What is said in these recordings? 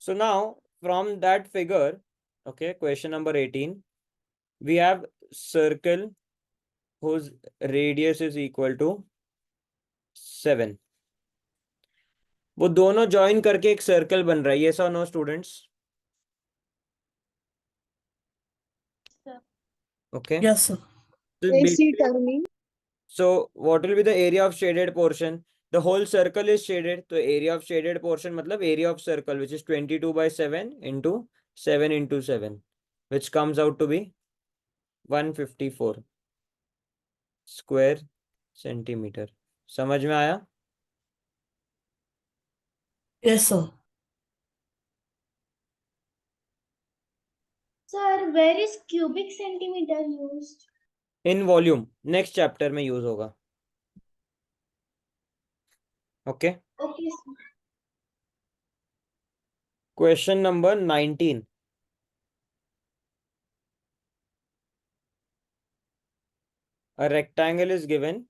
So now from that figure, okay, question number 18, we have circle whose radius is equal to 7. वो दोनों join करके एक circle बन रहा है, yes or no students? Okay. Yes, sir. So, AC turning. so what will be the area of shaded portion? The whole circle is shaded. So area of shaded portion matlab area of circle, which is 22 by 7 into 7 into 7, which comes out to be 154 square centimeter. समझ में आया? Yes, sir. Sir, where is cubic centimeter used? In volume. Next chapter में use होगा. Okay. Okay, sir. Question number 19. A rectangle is given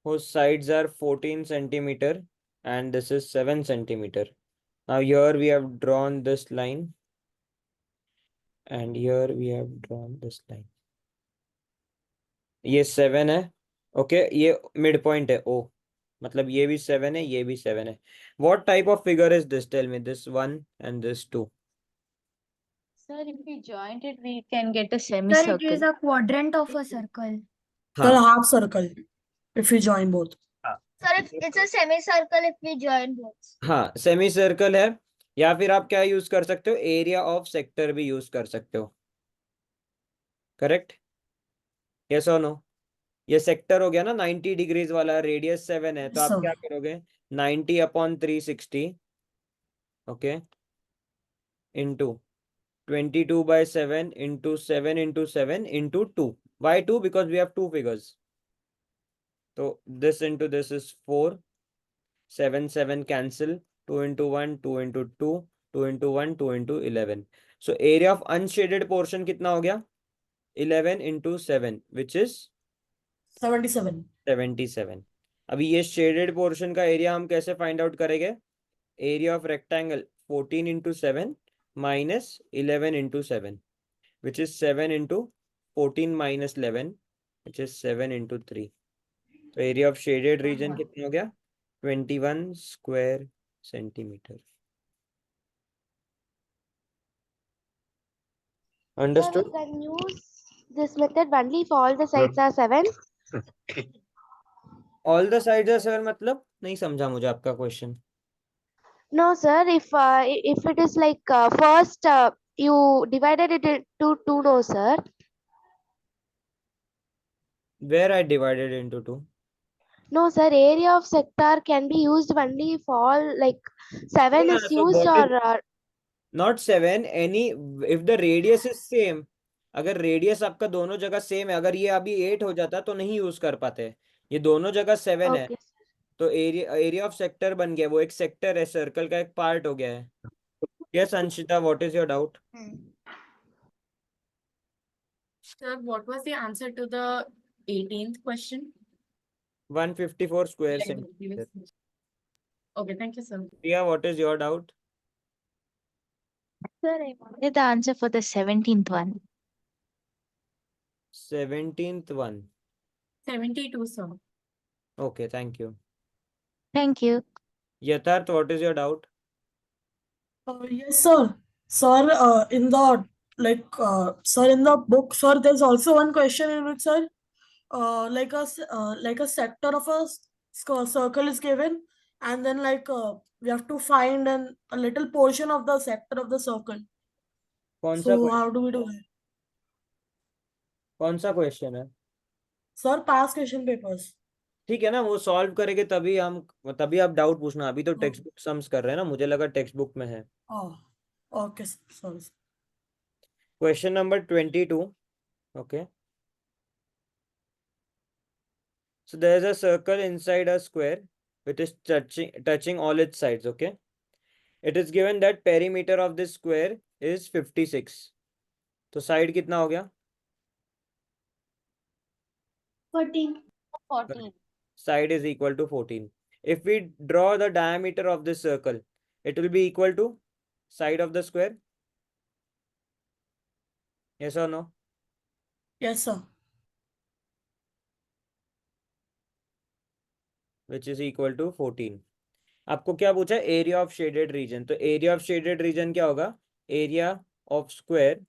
whose sides are 14 centimeter and this is 7 centimeter. Now here we have drawn this line and here we have drawn this line. ये 7 है. Okay, ये mid point है O. मतलब ये भी 7 है, ये भी 7 है. What type of figure is this? Tell me, this one and this two. Sir, if we joint it, we can get a Sir, semicircle. it is a quadrant of a circle. Sir, हाँ. half circle. If we join both. Sir, it's a semicircle if we join both. हाँ, semi circle है. या फिर आप क्या use कर सकते हो? एरिया ऑफ सेक्टर भी यूज कर सकते हो. करेक्ट? यस और नो? ये सेक्टर हो गया ना 90 डिग्रीज वाला, रेडियस 7 है, तो आप Sir. क्या करोगे? 90/360 okay into 22 by 7 into 7 into 7 into 2. Why 2? Because we have two figures. So this into this is 4. 7 7 cancel. 2 into 1 2 into 2 2 into 1 2 into 11. So area of unshaded portion कितना हो गया? 11 into 7 which is 77. 77. अभी ये shaded portion का area हम कैसे find out करेंगे? Area of rectangle 14 into 7 minus 11 into 7, which is 7 into 14 minus 11, which is 7 into 3. तो area of shaded region कितना हो गया? 21 square centimeter. Understood? Sir, we can use this method only if all the sides are 7. All the sides are 7 मतलब नहीं समझा मुझे आपका question. No, sir. If it is like first you divided it into 2, no, sir. Where I divided into 2? No, sir. Area of sector can be used only if all like 7 Yeah, is so used what is- or Not 7, any, if the radius is same. अगर radius आपका दोनों जगह same है, अगर ये अभी 8 हो जाता तो नहीं यूज कर पाते. ये दोनों जगह 7 है, okay. तो एरिया ऑफ सेक्टर बन गया. वो एक सेक्टर है, सर्कल का एक पार्ट हो गया है. Yes Anshita, what is your doubt? Sir, what was the answer to the 18th question? 154 square Like the centimeter. previous- Okay, thank you, sir. Priya, what is your doubt? Sir, I wanted the answer for the 17th one. 17th one. 72, sir. Okay, thank you. Thank you. Yatharth, what is your doubt? Yes, sir. Sir, in the sir, in the book, sir, there's also one question in which, sir, like a sector of a circle is given, and then we have to find a little portion of the sector of the circle. कौन सा So how do we do it? कौन सा question है? Sir, past question papers. ठीक है ना, वो solve करेंगे तभी आप डाउट पूछना. अभी तो टेक्स्ट बुक सम्स कर रहे हैं ना, मुझे लगा टेक्स्ट बुक में है. Oh, okay, sorry. Question number 22. Okay. So there is a circle inside a square which is touching all its sides. Okay. It is given that perimeter of this square is 56. तो side कितना हो गया? 14. 14. Side is equal to 14. If we draw the diameter of this circle, it will be equal to side of the square? Yes or no? Yes, sir. Which is equal to 14. आपको क्या पूछा? Area of shaded region. तो area of shaded region क्या होगा? Area of square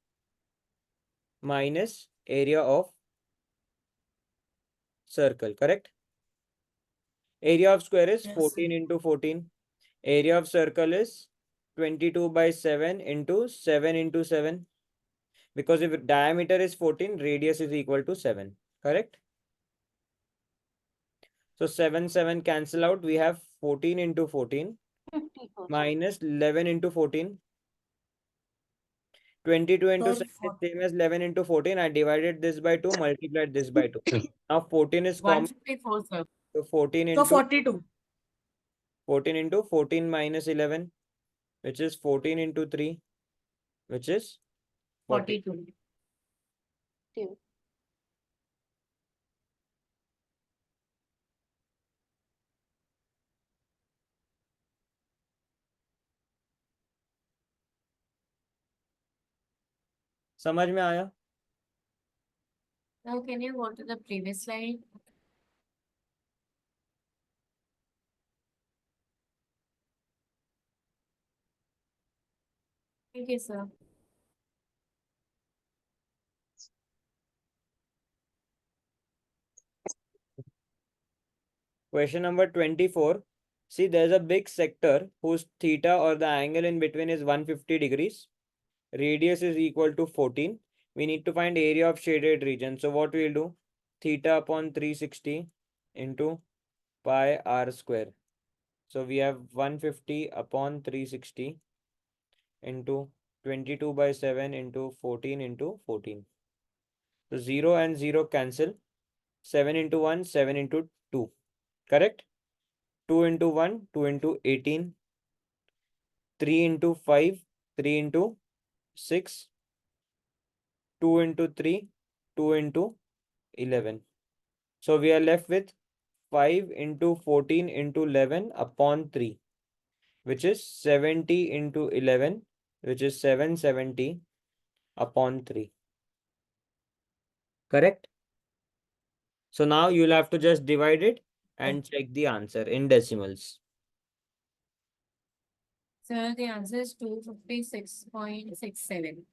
minus area of circle. Correct? Area of square is Yes, 14 into 14. Area of circle is 22 by 7 into 7 into 7. Because if diameter is 14, radius is equal to 7. Correct? So 7, 7 cancel out. We have 14 into 14 54. minus 11 into 14. 22 into Sir, 7 is same as 11 into 14. I divided this by 2, multiplied this by 2. Now 14 is common. 154, sir. So 14 so into 42. 14 into 14 minus 11, which is 14 into 3, which is 40. 42. समझ में आया? Now can you go to the previous slide? Thank you, sir. Question number 24. See, there's a big sector whose theta or the angle in between is 150 degrees. Radius is equal to 14. We need to find area of shaded region. So what we'll do? Theta upon 360 into pi r square. So we have 150 upon 360 into 22 by 7 into 14 into 14. So 0 and 0 cancel. 7 into 1, 7 into 2. Correct? 2 into 1, 2 into 18. 3 into 5, 3 into 6. 2 into 3, 2 into 11. So we are left with 5 into 14 into 11 upon 3, which is 70 into 11, which is 770 upon 3. Correct? So now you'll have to just divide it and check the answer in decimals. Sir, the answer is 256.67.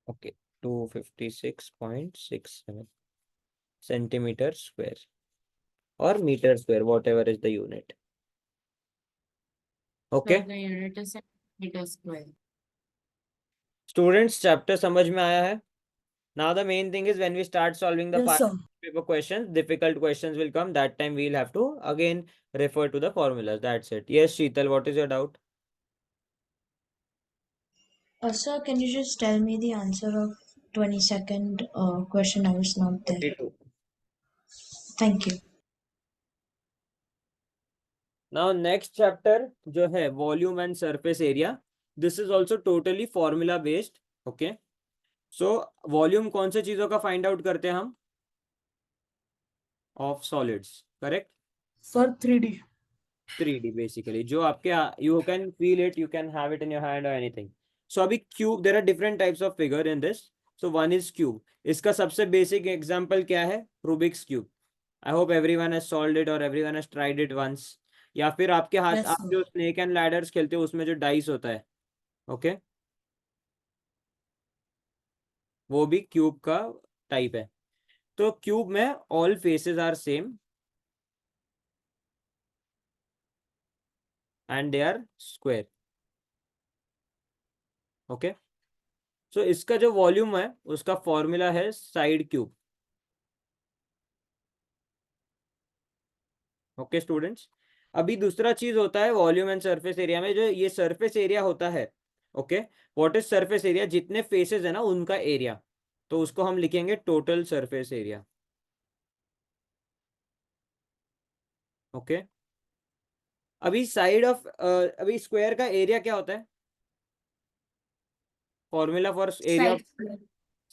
Okay, 256.67 centimeter square or meter square, whatever is the unit. Okay. Sir, the unit is meter square. Students, chapter समझ में आया है? Now the main thing is when we start solving the Yes, past sir. paper questions, difficult questions will come. That time we'll have to again refer to the formulas. That's it. Yes, Sheetal, what is your doubt? Sir, can you just tell me the answer of 22nd question? I was not there. 42. Thank you. Now next chapter जो है volume and surface area. This is also totally formula based. Okay. So volume कौन से चीजों का find out करते हैं हम? Of solids. Correct? Sir, 3D. 3D basically. जो आपके you can feel it, you can have it in your hand or anything. So अभी cube, there are different types of figure in this. So one is cube. इसका सबसे basic example क्या है? Rubik's cube. I hope everyone has solved it or everyone has tried it once. या फिर आपके हाथ Yes, आप sir. जो snake and ladders खेलते हो उसमें जो dice होता है, ओके, वो भी क्यूब का टाइप है. तो क्यूब में all faces are same and they are square. Okay. So इसका जो वॉल्यूम है उसका फॉर्मूला है साइड क्यूब. Okay students. अभी दूसरा चीज होता है वॉल्यूम एंड सरफेस एरिया में, जो ये सरफेस एरिया होता है. Okay, what is surface area? जितने फेसेस है ना उनका एरिया, तो उसको हम लिखेंगे टोटल सरफेस एरिया. ओके. अभी साइड ऑफ अभी स्क्वायर का एरिया क्या होता है? Formula for area of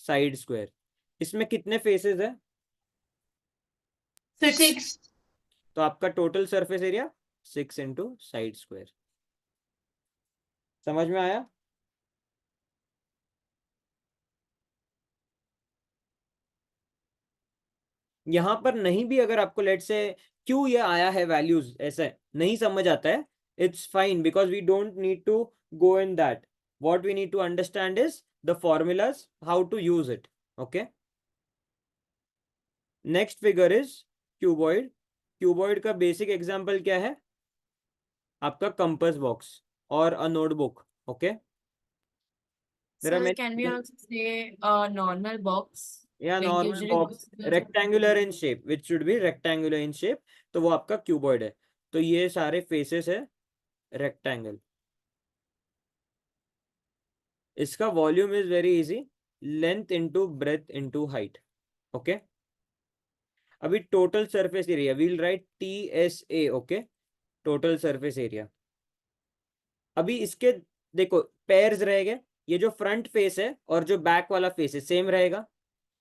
side square. इसमें कितने फेसेस है? 6. तो आपका total surface area 6 into side square. समझ में आया? यहाँ पर नहीं भी अगर आपको लेट से क्यों ये आया है वैल्यूज ऐसे नहीं समझ आता है, it's fine because we don't need to go in that. What we need to understand is the formulas, how to use it. Okay, next figure is cuboid. Cuboid का बेसिक एग्जांपल क्या है? आपका compass box और a notebook. Okay, there are Sir, many can we things. also say a normal box? Yeah, Like normal usually box, boxes- rectangular in shape, which should be rectangular in shape. तो वो आपका cuboid है. तो ये सारे faces है rectangle. इसका volume is very easy, length into breadth into height. Okay, अभी total surface area we'll write TSA. Okay, total surface area. अभी इसके देखो पेयर्स रहेंगे. ये जो फ्रंट फेस है और जो बैक वाला फेस है सेम रहेगा.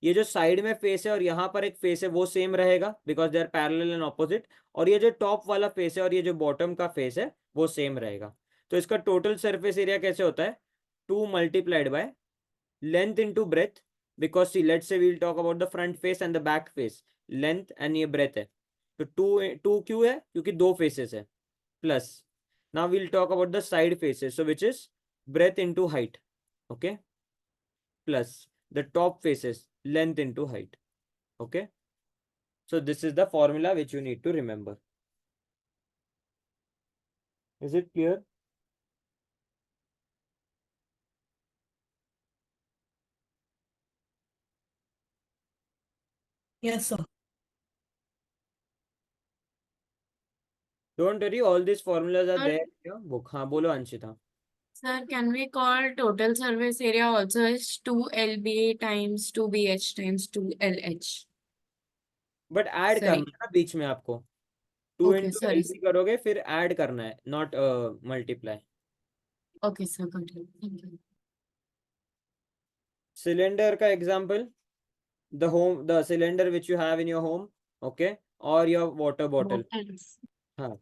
ये जो साइड में फेस है और यहाँ पर एक फेस है वो सेम रहेगा because they are parallel and opposite. और ये जो टॉप वाला फेस है और ये जो बॉटम का फेस है वो सेम रहेगा. तो इसका टोटल सरफेस एरिया कैसे होता है? 2 multiplied by length into breadth. Because see let say we'll talk about the front face and the back face. Length and ये ब्रेथ है. तो टू क्यों है? क्योंकि दो फेसेस है. Plus now we'll talk about the side faces, so which is breadth into height. Okay, plus the top faces length into height. Okay, so this is the formula which you need to remember. Is it clear? Yes, sir. Don't worry, all these formulas are Sir? there in your book. हाँ बोलो Anshita. Sir, can we call total surface area also as 2 LBA times 2BH times 2LH? But add Sorry. करना है ना बीच में आपको. 2 Okay, into sorry. LC करोगे फिर add करना है, not multiply. Okay, sir, got it. Thank you. Cylinder का example, the cylinder which you have in your home. Okay, or your water bottle. Bottles. हाँ,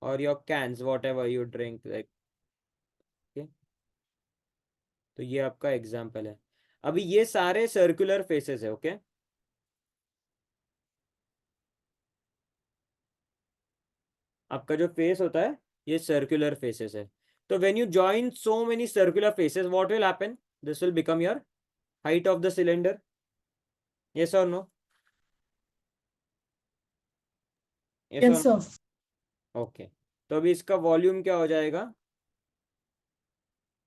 or your cans, whatever you drink, like. Okay, तो ये आपका example है. अभी ये सारे circular faces है. ओके, आपका जो फेस होता है ये सर्कुलर फेसेस है. तो when you join so many circular faces what will happen? This will become your height of the cylinder. Yes और नो? Yes, sir. ओके, तो अभी इसका वॉल्यूम क्या हो जाएगा?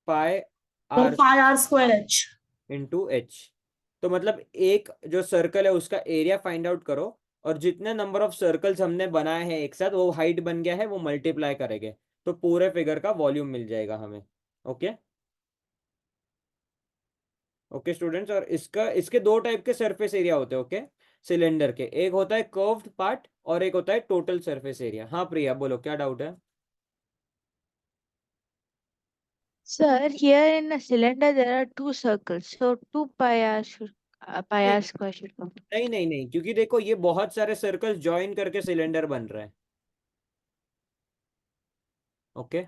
Pi So r pi r square h. Into h. तो मतलब एक जो सर्कल है उसका एरिया फाइंड आउट करो और जितने नंबर ऑफ सर्कल्स हमने बनाए हैं एक साथ वो हाइट बन गया है वो मल्टीप्लाई करेंगे तो पूरे फिगर का वॉल्यूम मिल जाएगा हमें. Okay, okay students. और इसके दो टाइप के सरफेस एरिया होते हैं. ओके, सिलेंडर के एक होता है कर्व्ड पार्ट और एक होता है टोटल सरफेस एरिया. हाँ प्रिया बोलो क्या डाउट है? Sir, here in a cylinder there are two circles, so 2 pi r should pi r square should come. नहीं नहीं नहीं, क्योंकि देखो ये बहुत सारे सर्कल्स ज्वाइन करके सिलेंडर बन रहा है. ओके,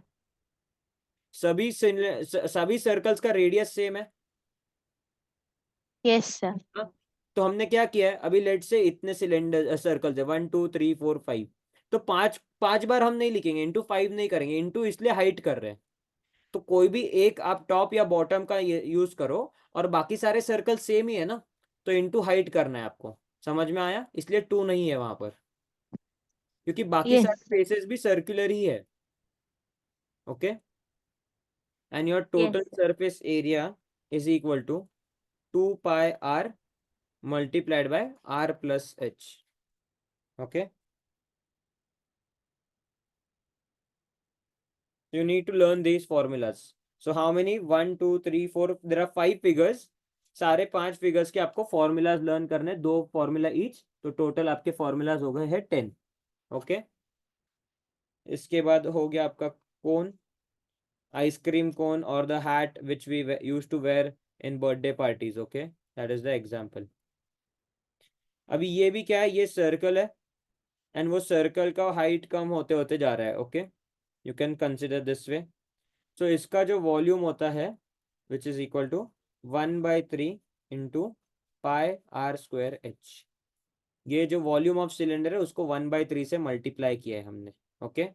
सभी सर्कल्स का रेडियस सेम है. Yes, sir. हाँ? तो हमने क्या किया है अभी? लेट से इतने सिलेंडर सर्कल्स है 1 2 3 4 5. तो पांच पांच बार हम नहीं लिखेंगे, इंटू 5 नहीं करेंगे, इंटू इसलिए हाइट कर रहे हैं. तो कोई भी एक आप टॉप या बॉटम का यूज करो और बाकी सारे सर्कल सेम ही है ना, तो इंटू हाइट करना है आपको. समझ में आया? इसलिए 2 नहीं है वहां पर क्योंकि बाकी Yes. सारे फेसेस भी सर्कुलर ही है. Okay, and your Yes. Total surface area is equal to 2 pi r multiplied by r plus h. Okay, you need to learn these formulas. So how many? 1 2 3 4, there are 5 figures. सारे 5 figures के आपको formulas learn करने, 2 formula each. तो total आपके formulas हो गए हैं 10. Okay, इसके बाद हो गया आपका कोन, आइसक्रीम कोन और the hat which we use to wear in birthday parties. Okay, that is the example. अभी ये भी क्या है? ये सर्कल है एंड वो सर्कल का हाइट कम होते होते जा रहा है. Okay, you can consider this way. So इसका जो वॉल्यूम होता है which is equal to 1/3 into pi r square h. ये जो वॉल्यूम ऑफ सिलेंडर है उसको 1/3 से मल्टीप्लाई किया है हमने। Okay,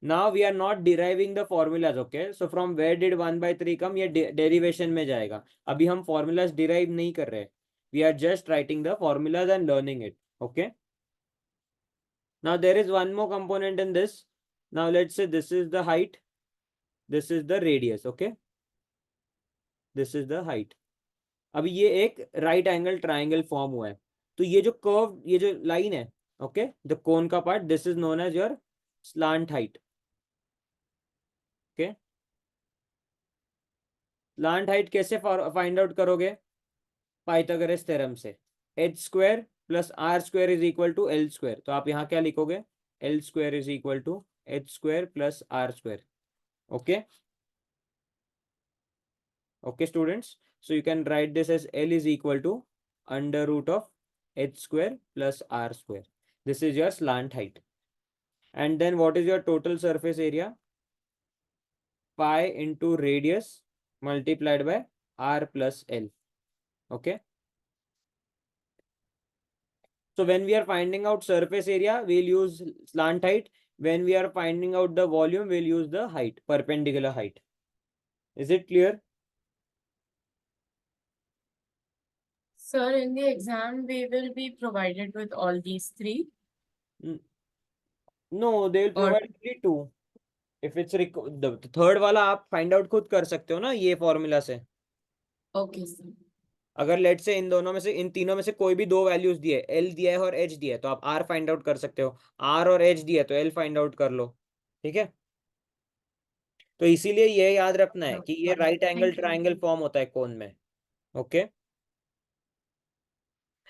now we are not deriving the formulas. Okay, so from where did 1/3 come, ये डेरिवेशन में जाएगा। अभी हम फॉर्मूलाज डिराइव नहीं कर रहे, we are just writing the formulas and learning it. Okay, now there is one more component in this. Now let's say this is the height, this is the radius. Okay, this is the height. अभी ये एक right angle triangle form हुआ है, तो ये जो curve, ये जो लाइन है, ओके, द कोन का part, this is known as your slant height. Okay, slant height कैसे फाइंड आउट करोगे? पाइथागोरस थ्योरम से। H square plus r square is equal to l square. तो आप यहाँ क्या लिखोगे? L square is equal to h square plus r square. Okay, okay students, so you can write this as L is equal to under root of h square plus r square. This is your slant height. And then what is your total surface area? Pi into radius multiplied by r plus L. Okay, so when we are finding out surface area, we'll use slant height. When we are finding out the volume, we'll use the height, perpendicular height. Is it clear? Sir, in the exam, we will be provided with all these three. No, they will Or- provide only two. If it's the third वाला आप find out खुद कर सकते हो ना ये formula से। Okay, sir. अगर लेट से इन दोनों में से, इन तीनों में से कोई भी दो वैल्यूज दिए, एल दिया है और एच दिया है, तो आप आर फाइंड आउट कर सकते हो। आर और एच दिया है तो एल फाइंड आउट कर लो। ठीक है, तो इसीलिए ये याद रखना है कि ये राइट एंगल ट्राइंगल फॉर्म होता है कोन में। Okay,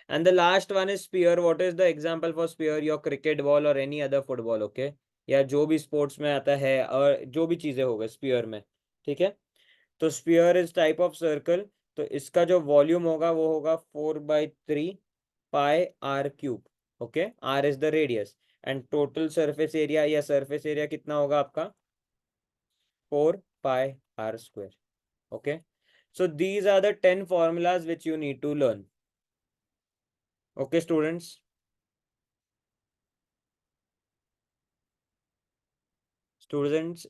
and the last one is sphere. What is the example for sphere? Your cricket ball or any other football. Okay, या जो भी स्पोर्ट्स में आता है और जो भी चीजें हो गए स्पीयर में। ठीक है, तो sphere is type of circle, तो इसका जो वॉल्यूम होगा वो होगा 4/3 pi r cube. Okay, r is the radius and total surface area या सरफेस एरिया कितना होगा आपका? 4 pi r square. Okay, so these are the 10 formulas which you need to learn. Okay students,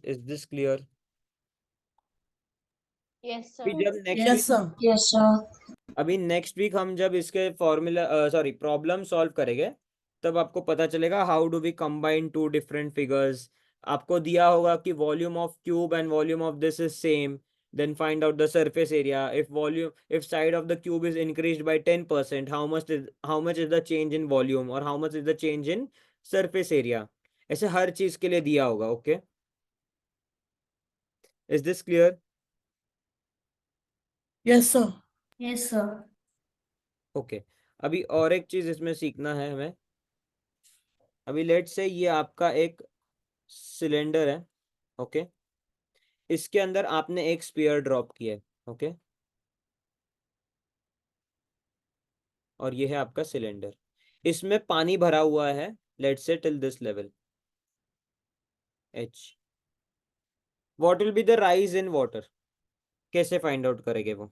is this clear? Yes, sir. अभी जब next Yes, sir. Yes, sir. अभी next week हम जब इसके फॉर्मूला सॉरी प्रॉब्लम सॉल्व करेंगे, तब आपको पता चलेगा how do we combine two different figures. आपको दिया होगा कि volume of cube and volume of this is same, then find out the surface area. If side of the cube is increased by 10%, how much is the change in volume or how much is the change in surface area? ऐसे हर चीज के लिए दिया होगा। Okay, is this clear? Yes, sir. Yes, sir. Okay, अभी और एक चीज इसमें सीखना है हमें। अभी लेट से ये आपका एक सिलेंडर है। ओके, इसके अंदर आपने एक स्पीयर ड्रॉप किया है। ओके, और ये है आपका सिलेंडर, इसमें पानी भरा हुआ है लेट से till this level h। What will be the rise in water? कैसे फाइंड आउट करेंगे वो?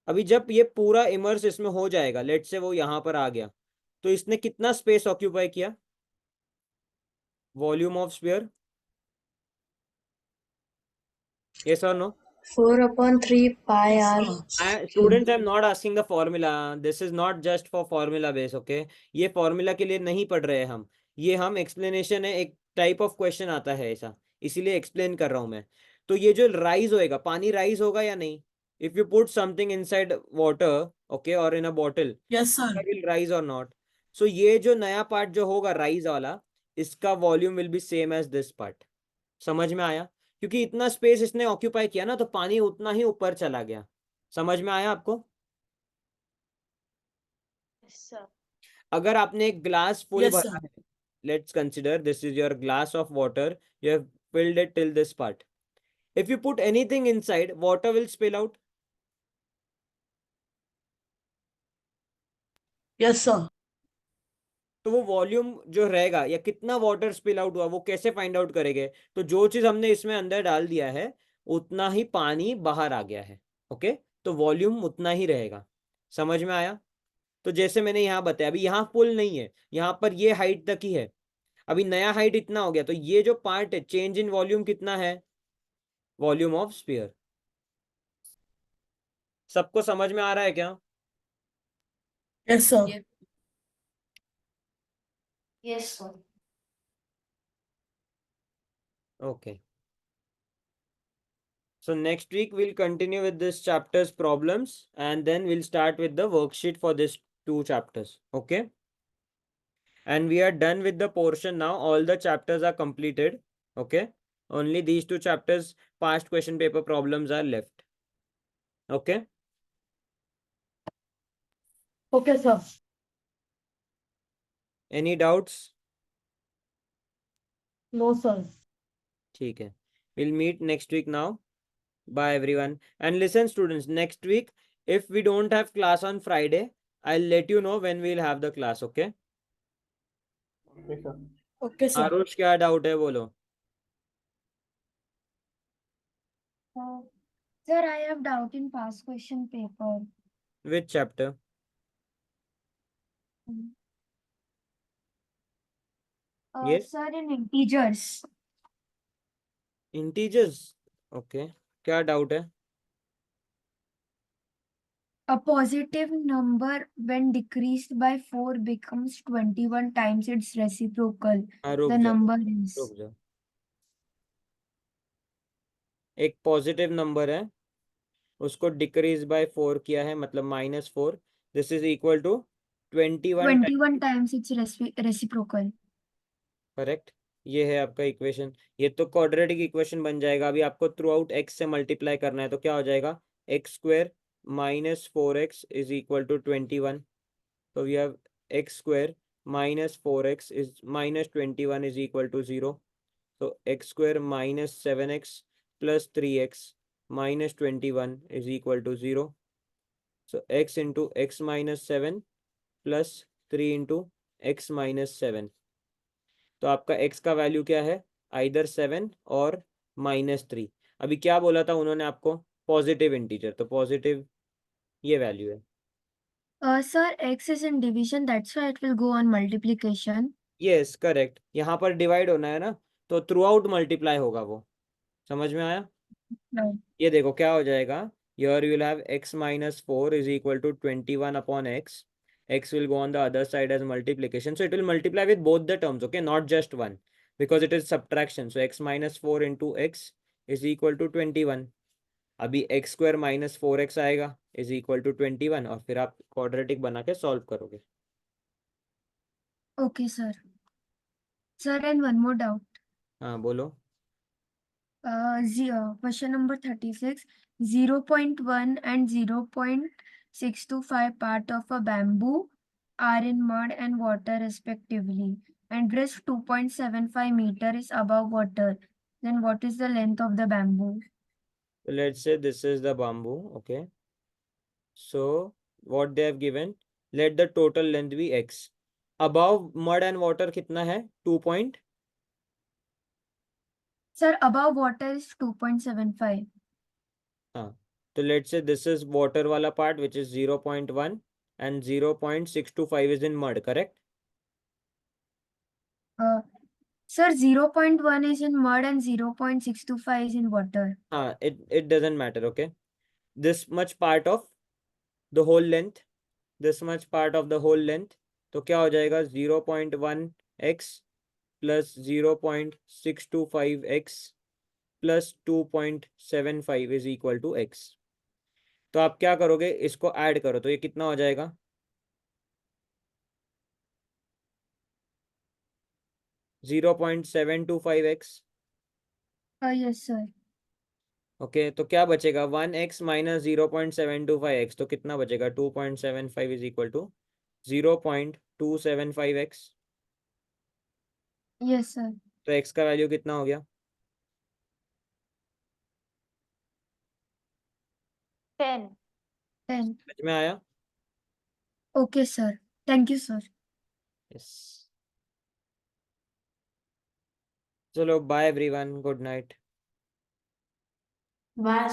अभी जब ये पूरा इमर्स इसमें हो जाएगा, लेट से वो यहां पर आ गया, तो इसने कितना स्पेस ऑक्यूपाई किया? Volume of sphere, yes or no? 4/3 pi Yes, r. sir. Students, I'm not asking the formula. This is not just for formula base. Okay, ये फॉर्मूला के लिए नहीं पढ़ रहे हैं हम, ये हम एक्सप्लेनेशन है, एक टाइप ऑफ क्वेश्चन आता है ऐसा, इसीलिए एक्सप्लेन कर रहा हूं मैं। तो ये जो राइज होएगा, पानी राइज होगा या नहीं? If you put something inside water, okay, और in a bottle, Yes, sir. Will rise और नॉट? सो ये जो नया पार्ट जो होगा राइज वाला, इसका volume will be same as this part. समझ में आया? क्योंकि इतना स्पेस इसने ऑक्यूपाई किया ना, तो पानी उतना ही ऊपर चला गया। समझ में आया आपको? Yes, sir. अगर आपने एक ग्लास फुल Yes, भरा sir. है, let's consider this is your glass of water, you have filled it till this part, if you put anything inside, water will spill out. Yes, sir. तो वो volume जो रहेगा या कितना water spill out हुआ वो कैसे फाइंड आउट करेंगे? तो जो चीज हमने इसमें अंदर डाल दिया है उतना ही पानी बाहर आ गया है। ओके, तो वॉल्यूम उतना ही रहेगा। समझ में आया? तो जैसे मैंने यहाँ बताया, अभी यहाँ पुल नहीं है, यहाँ पर ये हाइट तक ही है, अभी नया हाइट इतना हो गया, तो ये जो पार्ट है चेंज इन वॉल्यूम कितना है? Volume of sphere. सबको समझ में आ रहा है क्या? Yes, sir. Yes. Yes, sir. Okay. So next week we'll continue with this chapter's problems and then we'll start with the worksheet for this two chapters. Okay. And we are done with the portion now. All the chapters are completed. Okay. Only these two chapters past question paper problems are left. Okay. Okay, sir. Any doubts? No, sir. ठीक है. We'll meet next week now. Bye everyone. And listen students, next week if we don't have class on Friday, I'll let you know when we'll have the class. Okay. Okay, sir. Aarush क्या doubt है बोलो. Sir, I have doubt in past question paper. Which chapter? Yes. Sir, in integers, Integers. Okay. क्या doubt है? a positive number when decreased by 4 becomes 21 times its reciprocal. हाँ रुक The जाओ, number is. रुक जाओ. एक पॉजिटिव नंबर है, उसको डिक्रीज बाय 4 किया है, मतलब -4. This is equal to 21. 21 times its reciprocal. Correct. ये है आपका इक्वेशन. ये तो क्वाड्रेटिक इक्वेशन बन जाएगा. अभी आपको थ्रू आउट एक्स से मल्टीप्लाई करना है, तो क्या हो जाएगा? X square -4x is equal to 21. तो we have x square -4x is -21 is equal to 0. तो x square -7x plus 3x -21 is equal to 0. So x into x -7 plus 3 into x -7. तो आपका x का value क्या है? Either 7 और -3. अभी क्या बोला था उन्होंने आपको? पॉजिटिव इंटीजर, तो पॉजिटिव ये वैल्यू है. Sir, x is in division, that's why it will go on multiplication. Yes correct. यहाँ पर डिवाइड होना है ना, तो थ्रू आउट मल्टीप्लाई होगा वो. समझ में आया? No. ये देखो क्या हो जाएगा. Here you will have x -4 is equal to 21 upon x. X will go on the other side as multiplication. So it will multiply with both the terms, okay? Not just one. Because it is subtraction. So x -4 into x is equal to 21. अभी x square -4x आएगा is equal to 21 और फिर आप quadratic बना के solve करोगे. Okay, sir. Sir, and one more doubt. हाँ बोलो. Question number 36, 0.1 and 0.625 part of a bamboo are in mud and water respectively, and rest 2.75 meter is above water. Then what is the length of the bamboo? So let's say this is the bamboo, okay? So what they have given, let the total length be x. Above mud and water कितना है? 2 point. Sir, above water is 2.75. हाँ, तो let's say this is water वाला part which is 0.1 and 0.625 is in mud, correct? Sir, 0.1 is in mud and 0.625 is in water. हाँ, it doesn't matter, okay? This much part of the whole length, this much part of the whole length, तो क्या हो जाएगा? 0.1x plus 0.625x plus 2.75 is equal to x. तो आप क्या करोगे? इसको ऐड करो तो ये कितना हो जाएगा? 0.725x. Yes, sir. ओके, तो क्या बचेगा? 1x माइनस 0.725x, तो कितना बचेगा? 2.75 is equal to 0.275x. Yes, sir. तो x का वैल्यू कितना हो गया? 10. 10. समझ में आया? Okay, sir. Thank you, sir. Yes. चलो, bye everyone. Good night. Bye.